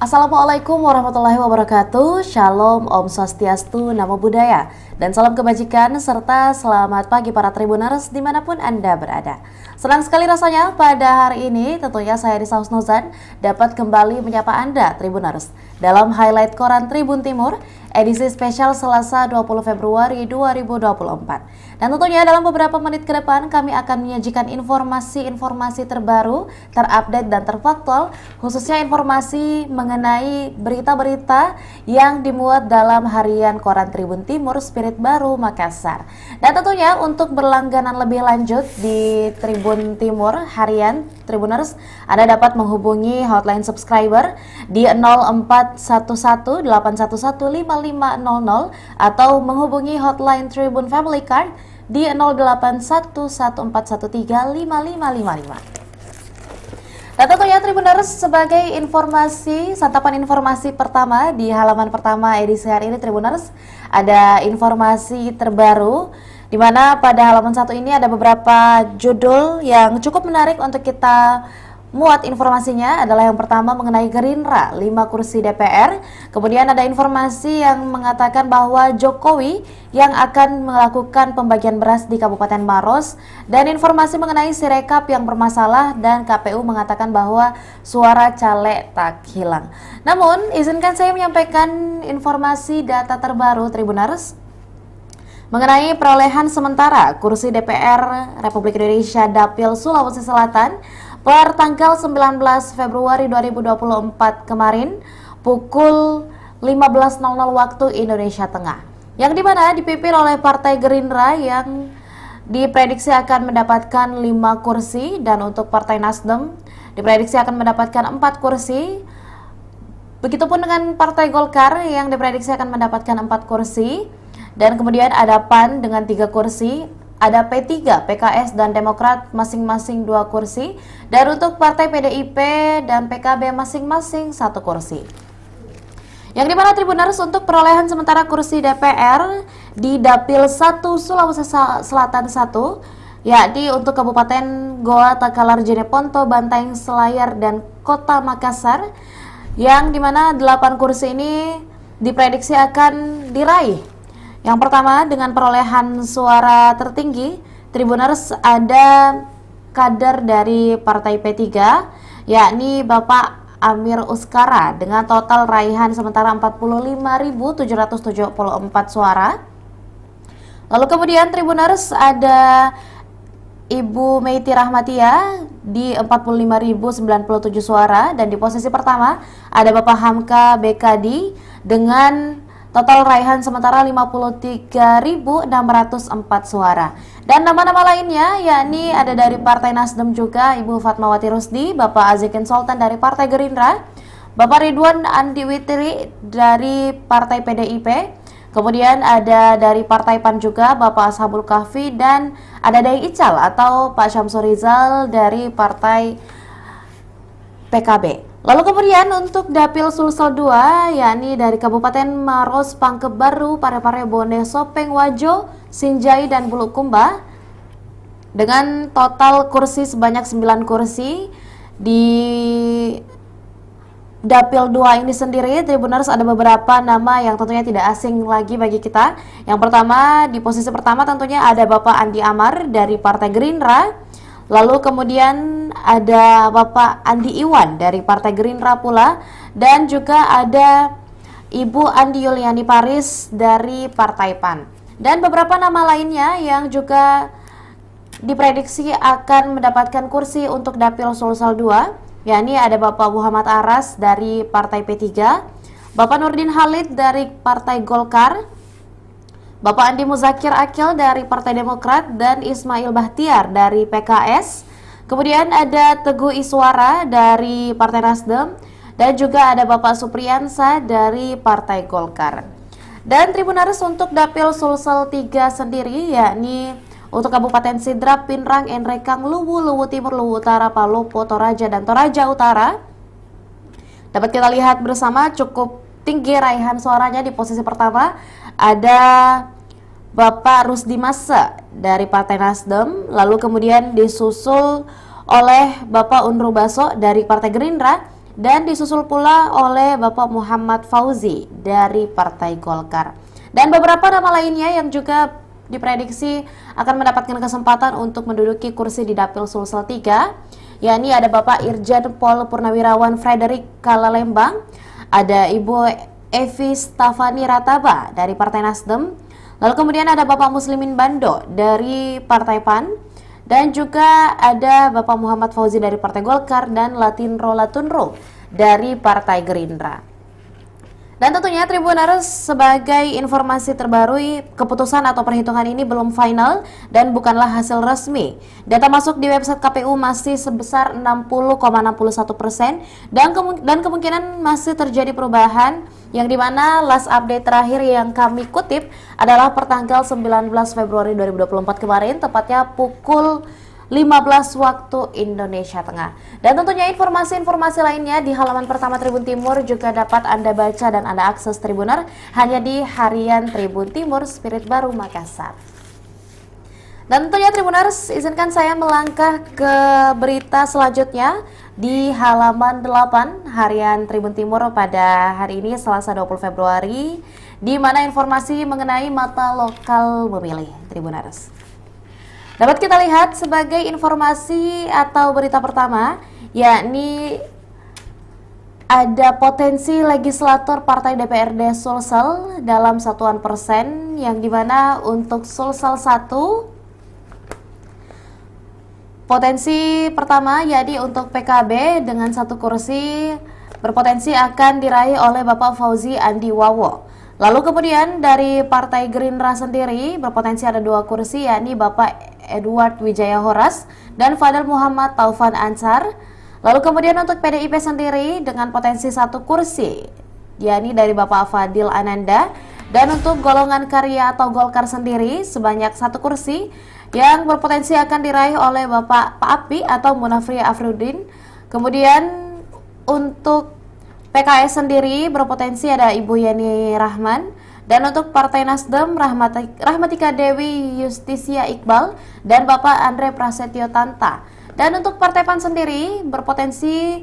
Assalamualaikum warahmatullahi wabarakatuh. Shalom, Om Swastiastu, Namo Buddhaya, dan salam kebajikan serta selamat pagi para Tribuners dimanapun Anda berada. Senang sekali rasanya pada hari ini tentunya saya Risa Husnuzan dapat kembali menyapa Anda Tribuners dalam highlight koran Tribun Timur edisi spesial Selasa 20 Februari 2024. Dan tentunya dalam beberapa menit ke depan kami akan menyajikan informasi-informasi terbaru, terupdate dan terfaktual, khususnya informasi mengenai berita-berita yang dimuat dalam harian koran Tribun Timur Spirit Baru Makassar. Dan tentunya untuk berlangganan lebih lanjut di Tribun Timur harian Tribuners, Anda dapat menghubungi hotline subscriber di 0411811500 atau menghubungi hotline Tribun Family Card di 081114135555. Dan tentunya Tribuners, sebagai informasi, santapan informasi pertama di halaman pertama edisi hari ini Tribuners, ada informasi terbaru di mana pada halaman 1 ini ada beberapa judul yang cukup menarik untuk kita muat. Informasinya adalah yang pertama mengenai Gerindra 5 kursi DPR. Kemudian ada informasi yang mengatakan bahwa Jokowi yang akan melakukan pembagian beras di Kabupaten Maros, dan informasi mengenai Sirekap yang bermasalah dan KPU mengatakan bahwa suara caleg tak hilang. Namun izinkan saya menyampaikan informasi data terbaru Tribuners mengenai perolehan sementara kursi DPR Republik Indonesia Dapil Sulawesi Selatan per tanggal 19 Februari 2024 kemarin pukul 15.00 waktu Indonesia Tengah, yang dimana dipimpin oleh Partai Gerindra yang diprediksi akan mendapatkan 5 kursi, dan untuk Partai Nasdem diprediksi akan mendapatkan 4 kursi. Begitupun dengan Partai Golkar yang diprediksi akan mendapatkan 4 kursi, dan kemudian ada PAN dengan 3 kursi. Ada P3, PKS, dan Demokrat masing-masing 2 kursi. Dan untuk Partai PDIP dan PKB masing-masing 1 kursi. Yang dimana Tribuners, untuk perolehan sementara kursi DPR di Dapil 1 Sulawesi Selatan 1, yakni untuk Kabupaten Goa, Takalar, Jeneponto, Bantaeng, Selayar, dan Kota Makassar, yang dimana 8 kursi ini diprediksi akan diraih. Yang pertama dengan perolehan suara tertinggi Tribuners ada kader dari Partai P3, yakni Bapak Amir Uskara dengan total raihan sementara 45.774 suara. Lalu kemudian Tribuners ada Ibu Meiti Rahmatia di 45.097 suara, dan di posisi pertama ada Bapak Hamka Bekadi dengan total raihan sementara 53.604 suara. Dan nama-nama lainnya yakni ada dari Partai Nasdem juga Ibu Fatmawati Rusdi, Bapak Azikin Sultan dari Partai Gerindra, Bapak Ridwan Andi Witri dari Partai PDIP, kemudian ada dari Partai PAN juga Bapak Ashabul Kahfi, dan ada Dai Ical atau Pak Syamsur Rizal dari Partai PKB. Lalu kemudian untuk Dapil Sulsel 2, yakni dari Kabupaten Maros, Pangkep Baru, Parepare, Bone, Sopeng, Wajo, Sinjai, dan Bulukumba, dengan total kursi sebanyak 9 kursi. Di Dapil 2 ini sendiri, Tribuners, ada beberapa nama yang tentunya tidak asing lagi bagi kita. Yang pertama, di posisi pertama tentunya ada Bapak Andi Amar dari Partai Gerindra. Lalu kemudian ada Bapak Andi Iwan dari Partai Gerindra pula, dan juga ada Ibu Andi Yuliani Paris dari Partai PAN. Dan beberapa nama lainnya yang juga diprediksi akan mendapatkan kursi untuk Dapil Sulsel 2, yakni ada Bapak Muhammad Aras dari Partai P3, Bapak Nurdin Halid dari Partai Golkar, Bapak Andi Muzakir Akil dari Partai Demokrat, dan Ismail Bahtiar dari PKS. Kemudian ada Teguh Iswara dari Partai Nasdem, dan juga ada Bapak Supriyansa dari Partai Golkar. Dan Tribuners, untuk Dapil Sulsel 3 sendiri, yakni untuk Kabupaten Sidrap, Pinrang, Enrekang, Luwu, Luwu Timur, Luwu Utara, Palopo, Toraja, dan Toraja Utara, dapat kita lihat bersama cukup tinggi raihan suaranya. Di posisi pertama ada Bapak Rusdi Massa dari Partai Nasdem, lalu kemudian disusul oleh Bapak Unru Baso dari Partai Gerindra, dan disusul pula oleh Bapak Muhammad Fauzi dari Partai Golkar. Dan beberapa nama lainnya yang juga diprediksi akan mendapatkan kesempatan untuk menduduki kursi di Dapil Sulsel 3, yakni ada Bapak Irjen Pol Purnawirawan Frederick Kalalembang, ada Ibu Evi Stafani Rataba dari Partai Nasdem, lalu kemudian ada Bapak Muslimin Bando dari Partai PAN, dan juga ada Bapak Muhammad Fauzi dari Partai Golkar dan Latinro Latunro dari Partai Gerindra. Dan tentunya Tribuners, sebagai informasi terbaru, keputusan atau perhitungan ini belum final dan bukanlah hasil resmi. Data masuk di website KPU masih sebesar 60,61% dan kemungkinan masih terjadi perubahan, yang dimana last update terakhir yang kami kutip adalah pertanggal 19 Februari 2024 kemarin, tepatnya pukul 15 waktu Indonesia Tengah. Dan tentunya informasi-informasi lainnya di halaman pertama Tribun Timur juga dapat Anda baca dan Anda akses Tribuner hanya di harian Tribun Timur Spirit Baru Makassar. Dan tentunya Tribuners, izinkan saya melangkah ke berita selanjutnya di halaman 8 harian Tribun Timur pada hari ini Selasa 20 Februari, di mana informasi mengenai mata lokal memilih Tribuners. Dapat kita lihat sebagai informasi atau berita pertama, yakni ada potensi legislator Partai DPRD Sulsel dalam satuan persen, yang dimana untuk Sulsel 1 potensi pertama yakni untuk PKB dengan 1 kursi berpotensi akan diraih oleh Bapak Fauzi Andi Wawo. Lalu kemudian dari Partai Gerindra sendiri berpotensi ada 2 kursi, yakni Bapak Edward Wijaya Horas dan Fadel Muhammad Taufan Ansar. Lalu kemudian untuk PDIP sendiri dengan potensi 1 kursi, yakni dari Bapak Fadil Ananda. Dan untuk golongan karya atau Golkar sendiri sebanyak 1 kursi yang berpotensi akan diraih oleh Bapak Api atau Munafri Afriuddin. Kemudian untuk PKS sendiri berpotensi ada Ibu Yeni Rahman, dan untuk Partai Nasdem Rahmatika Dewi Justisia Iqbal dan Bapak Andre Prasetyo Tanta. Dan untuk Partai PAN sendiri berpotensi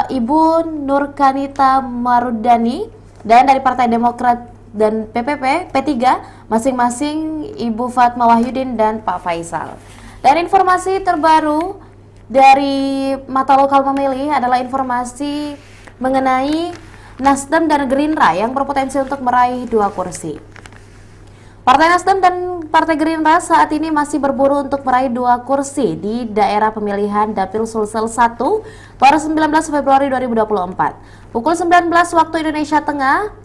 Ibu Nurkanita Marudani, dan dari Partai Demokrat dan PPP P3 masing-masing Ibu Fatma Wahyudin dan Pak Faisal. Dan informasi terbaru dari mata lokal memilih adalah informasi mengenai Nasdem dan Gerindra yang berpotensi untuk meraih 2 kursi. Partai Nasdem dan Partai Gerindra saat ini masih berburu untuk meraih 2 kursi di daerah pemilihan Dapil Sulsel 1 pada 19 Februari 2024. Pukul 19 waktu Indonesia Tengah,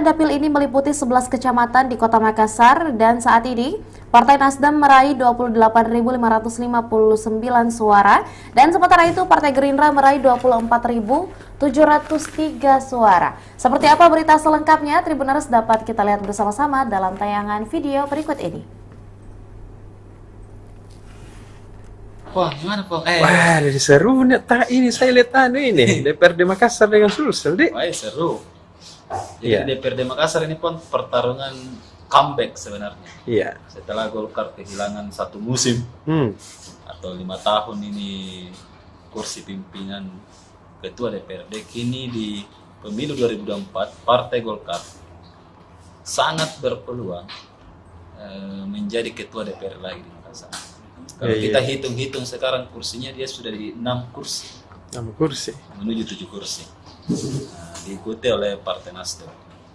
dapil ini meliputi 11 kecamatan di Kota Makassar, dan saat ini Partai Nasdem meraih 28.559 suara, dan sementara itu Partai Gerindra meraih 24.703 suara. Seperti apa berita selengkapnya, Tribuners, dapat kita lihat bersama-sama dalam tayangan video berikut ini. Wah, gimana, Pong? Wah, seru nih. Ini saya lihat ini DPRD Makassar dengan Sulsel, Dek. Wah, seru. Jadi DPRD Makassar ini pun pertarungan comeback sebenarnya. Iya. Setelah Golkar kehilangan 1 musim atau 5 tahun ini kursi pimpinan ketua DPRD, kini di pemilu 2024 Partai Golkar sangat berpeluang menjadi ketua DPR lagi di Makassar. Kalau kita hitung-hitung sekarang kursinya dia sudah di 6 kursi. 6 kursi. Menuju 7 kursi. Diikuti oleh Partai Nasdem.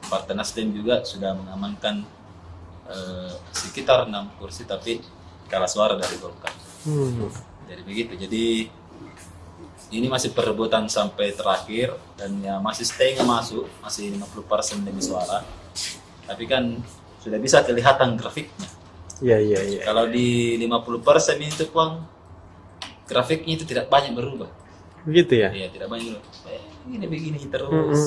Partai Nasdem juga sudah mengamankan sekitar 6 kursi, tapi kalah suara dari Golkar. Jadi begitu. Jadi ini masih perebutan sampai terakhir, dan ya masih setengah masuk, masih 50% demi suara. Tapi kan sudah bisa kelihatan grafiknya. Iya. Kalau di 50% itu Bang, grafiknya itu tidak banyak berubah. Begitu ya? Iya, tidak banyak berubah. Begini terus.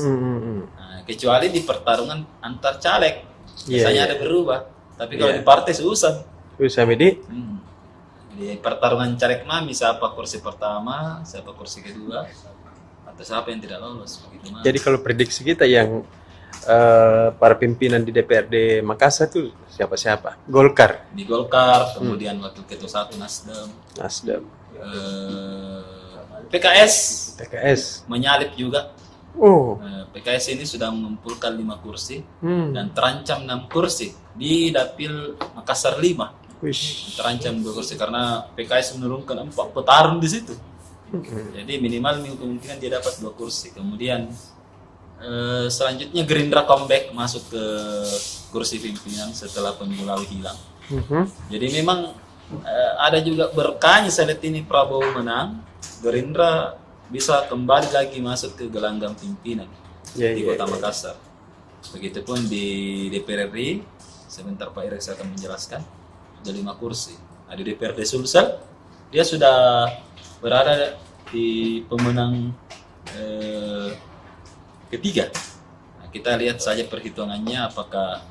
Nah, kecuali di pertarungan antar caleg, biasanya ada berubah. Tapi kalau di partai susah. Susah, Medi. Di pertarungan caleg mami, siapa kursi pertama, siapa kursi kedua, atau siapa yang tidak lolos. Begitu. Jadi kalau prediksi kita yang para pimpinan di DPRD Makassar itu siapa-siapa? Golkar. Di Golkar, kemudian wakil ketua 1 Nasdem. PKS menyalip juga. Oh. PKS ini sudah mengumpulkan 5 kursi dan terancam 6 kursi di Dapil Makassar 5. Wish. Terancam 2 kursi karena PKS menurunkan 4 petarung di situ. Jadi minimal kemungkinan dia dapat 2 kursi. Kemudian selanjutnya Gerindra comeback masuk ke kursi pimpinan setelah pemilu lalu hilang. Jadi memang ada juga berkahnya saya lihat ini Prabowo menang, Gerindra bisa kembali lagi masuk ke gelanggang pimpinan di Kota Makassar. Begitupun di DPR RI, sebentar Pak Irex akan menjelaskan, ada 5 kursi. Nah, di DPRD Sulsel, dia sudah berada di pemenang ketiga. Nah, kita lihat saja perhitungannya apakah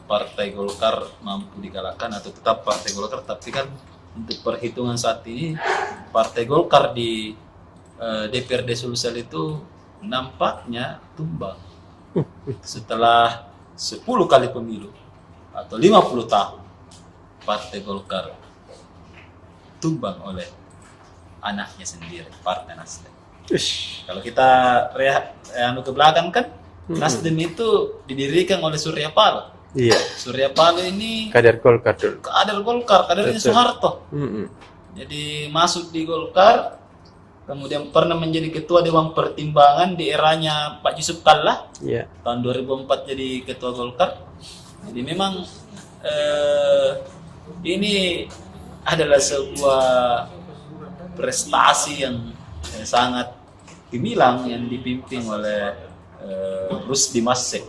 Partai Golkar mampu dikalahkan atau tetap Partai Golkar. Tapi kan untuk perhitungan saat ini Partai Golkar di DPRD Sulsel itu nampaknya tumbang setelah 10 kali pemilu atau 50 tahun Partai Golkar tumbang oleh anaknya sendiri, Partai Nasdem. Kalau kita ke belakang kan Nasdem itu didirikan oleh Surya Paloh. Iya. Surya Paloh ini Kader Golkar dulu. kadernya Soeharto. Jadi masuk di Golkar, kemudian pernah menjadi ketua Dewan Pertimbangan di eranya Pak Yusuf Kalla. Iya. Tahun 2004 jadi ketua Golkar. Jadi memang ini adalah sebuah prestasi yang sangat gemilang yang dipimpin oleh Rusdi Masseh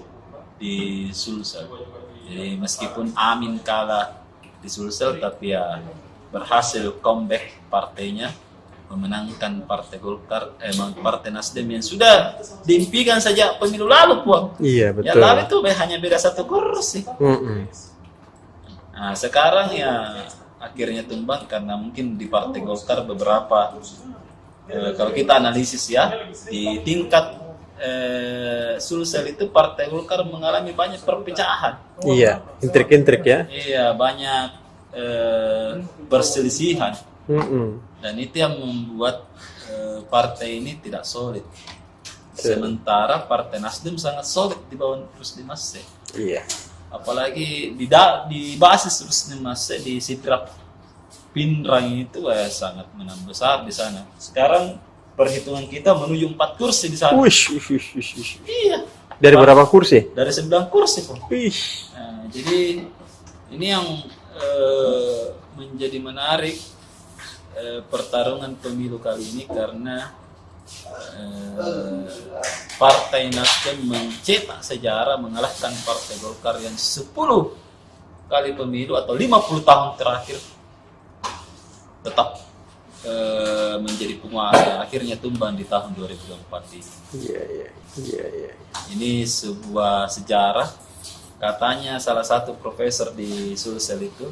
di Sulsel. Jadi meskipun Amin kalah di Sulsel, tapi ya berhasil comeback partainya, memenangkan Partai Golkar, Partai Nasdem yang sudah diimpikan sejak pemilu lalu, Puan. Iya, betul. Ya lalu itu hanya beda 1 kursi. Nah, sekarang ya akhirnya tumbang karena mungkin di Partai Golkar beberapa kalau kita analisis ya di tingkat Sulsel itu Partai Golkar mengalami banyak perpecahan. Iya, intrik-intrik ya. Iya, banyak perselisihan. Dan itu yang membuat partai ini tidak solid. Sementara Partai Nasdem sangat solid di bawah Rusdi Masseh. Iya. Apalagi di basis Rusdi Masseh di Sidrap Pindrang itu sangat menang besar di sana. Sekarang perhitungan kita menuju 4 kursi di sana. Iya. Dari berapa kursi? Dari 9 kursi, Pak. Nah, jadi ini yang menjadi menarik pertarungan pemilu kali ini karena Partai Nasdem mencetak sejarah mengalahkan Partai Golkar yang 10 kali pemilu atau 50 tahun terakhir tetap menjadi penguasa, akhirnya tumbang di tahun 2024 ini. Iya. Ini sebuah sejarah. Katanya salah satu profesor di Sulsel itu,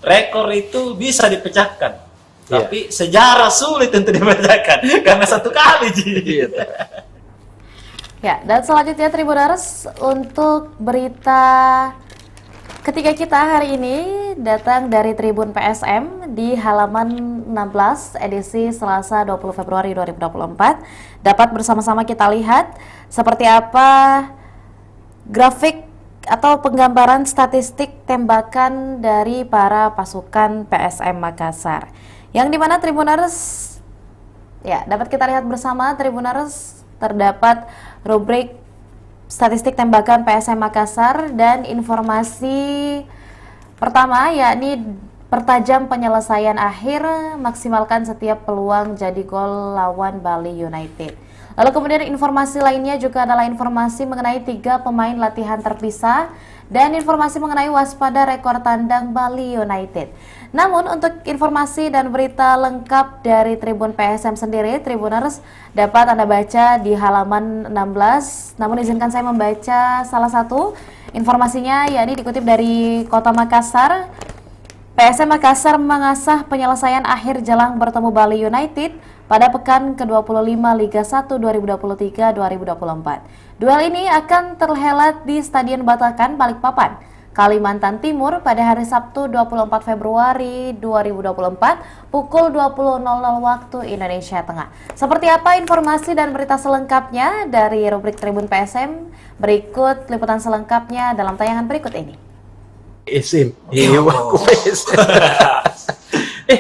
rekor itu bisa dipecahkan, tapi sejarah sulit untuk dipecahkan karena 1 kali. Ya, dan selanjutnya Tribuners, untuk berita ketiga kita hari ini datang dari Tribun PSM di halaman 16 edisi Selasa 20 Februari 2024. Dapat bersama-sama kita lihat seperti apa grafik atau penggambaran statistik tembakan dari para pasukan PSM Makassar. Yang dimana Tribuners, ya dapat kita lihat bersama Tribuners, terdapat rubrik statistik tembakan PSM Makassar dan informasi pertama yakni pertajam penyelesaian akhir, maksimalkan setiap peluang jadi gol lawan Bali United. Lalu kemudian informasi lainnya juga adalah informasi mengenai 3 pemain latihan terpisah dan informasi mengenai waspada rekor tandang Bali United. Namun untuk informasi dan berita lengkap dari Tribun PSM sendiri, Tribuners, dapat Anda baca di halaman 16. Namun izinkan saya membaca salah satu informasinya, yakni dikutip dari Kota Makassar. PSM Makassar mengasah penyelesaian akhir jelang bertemu Bali United pada pekan ke-25 Liga 1 2023-2024. Duel ini akan terhelat di Stadion Batakan, Balikpapan. Kalimantan Timur pada hari Sabtu 24 Februari 2024 pukul 20.00 waktu Indonesia Tengah. Seperti apa informasi dan berita selengkapnya dari rubrik Tribun PSM? Berikut liputan selengkapnya dalam tayangan berikut ini. PSM.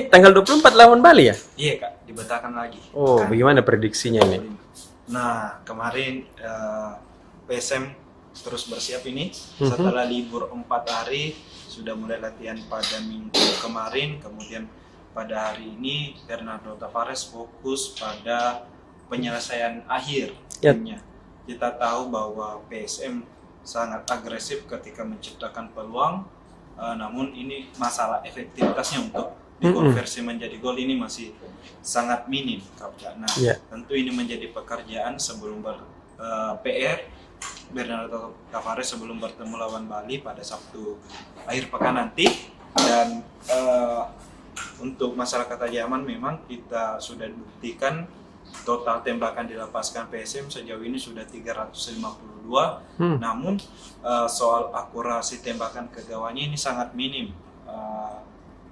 Tanggal 24 lawan Bali ya? Iya Kak, dibetakan lagi. Oh, kan? bagaimana prediksinya nih? Nah, kemarin PSM terus bersiap ini setelah libur 4 hari sudah mulai latihan pada minggu kemarin, kemudian pada hari ini Bernardo Tavares fokus pada penyelesaian akhir timnya. Kita tahu bahwa PSM sangat agresif ketika menciptakan peluang, namun ini masalah efektivitasnya untuk dikonversi menjadi gol ini masih sangat minim. Nah, tentu ini menjadi pekerjaan sebelum PR Bernardo Tavares sebelum bertemu lawan Bali pada Sabtu akhir pekan nanti. Dan untuk masyarakat Adiyaman memang kita sudah buktikan total tembakan dilepaskan PSM sejauh ini sudah 352. Namun soal akurasi tembakan ke gawangnya ini sangat minim.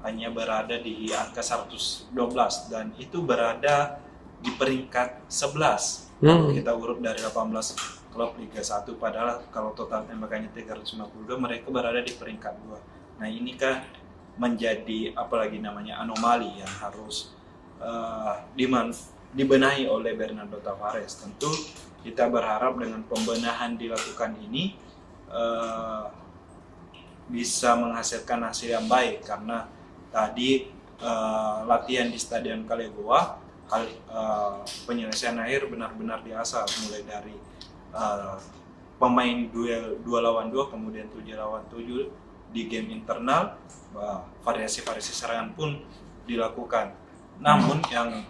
Hanya berada di angka 112 dan itu berada di peringkat 11. Kalau kita urut dari 18 klub Liga 1, padahal kalau total tembakannya 352 mereka berada di peringkat 2. Nah, ini kan menjadi apalagi namanya anomali yang harus dibenahi oleh Bernardo Tavares. Tentu kita berharap dengan pembenahan dilakukan ini bisa menghasilkan hasil yang baik, karena tadi latihan di Stadion Kalegoa, penyelesaian akhir benar-benar diasah, mulai dari pemain duel 2 lawan 2, kemudian 7 lawan 7 di game internal, variasi-variasi serangan pun dilakukan. Namun yang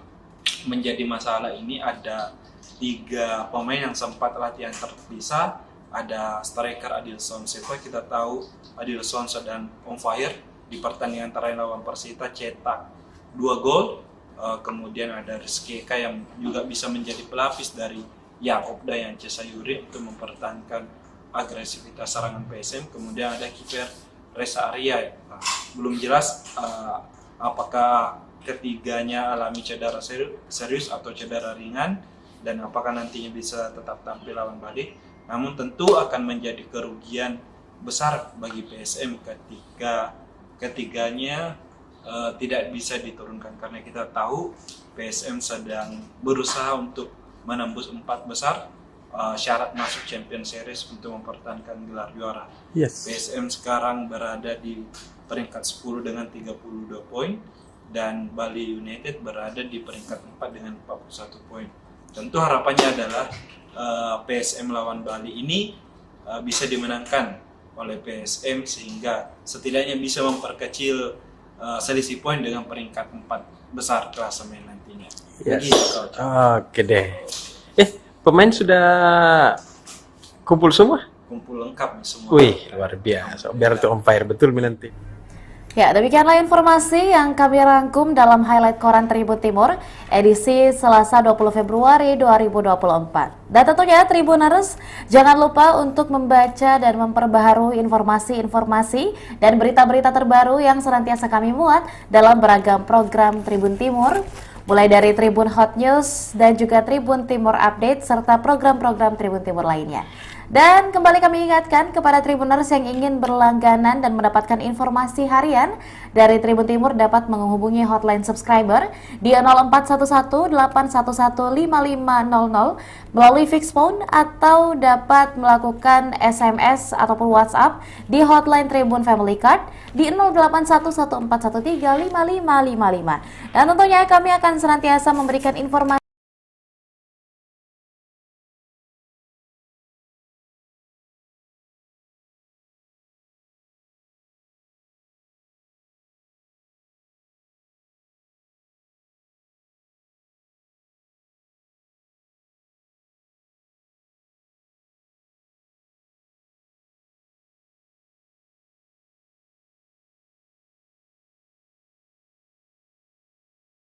menjadi masalah ini ada 3 pemain yang sempat latihan terpisah. Ada striker Adilson Silva, kita tahu Adilson sedang on fire di pertandingan terakhir lawan Persita, cetak 2 gol. Kemudian ada Rizky Eka yang juga bisa menjadi pelapis dari Yaakob Dayan Cesayuri untuk mempertahankan agresivitas serangan PSM. Kemudian ada kiper Reza Arya. Belum jelas apakah ketiganya alami cedera serius atau cedera ringan dan apakah nantinya bisa tetap tampil lawan Bali. Namun tentu akan menjadi kerugian besar bagi PSM ketika ketiganya tidak bisa diturunkan, karena kita tahu PSM sedang berusaha untuk menembus 4 besar, syarat masuk Champions Series untuk mempertahankan gelar juara. PSM sekarang berada di peringkat 10 dengan 32 poin dan Bali United berada di peringkat 4 dengan 41 poin. Tentu harapannya adalah PSM lawan Bali ini bisa dimenangkan oleh PSM sehingga setidaknya bisa memperkecil selisih poin dengan peringkat 4 besar klasemen nantinya. Oke deh. Pemain sudah kumpul semua? Kumpul lengkap nih semua. Wih, luar biasa. Biar itu on fire betul nanti. Ya, demikianlah informasi yang kami rangkum dalam highlight Koran Tribun Timur edisi Selasa 20 Februari 2024. Dan tentunya Tribuners, jangan lupa untuk membaca dan memperbaharui informasi-informasi dan berita-berita terbaru yang senantiasa kami muat dalam beragam program Tribun Timur, mulai dari Tribun Hot News dan juga Tribun Timur Update serta program-program Tribun Timur lainnya. Dan kembali kami ingatkan kepada Tribuners yang ingin berlangganan dan mendapatkan informasi harian dari Tribun Timur dapat menghubungi hotline subscriber di 0411-811-5500 melalui fixed phone atau dapat melakukan SMS ataupun WhatsApp di hotline Tribun Family Card di 081141355555. Dan tentunya kami akan senantiasa memberikan informasi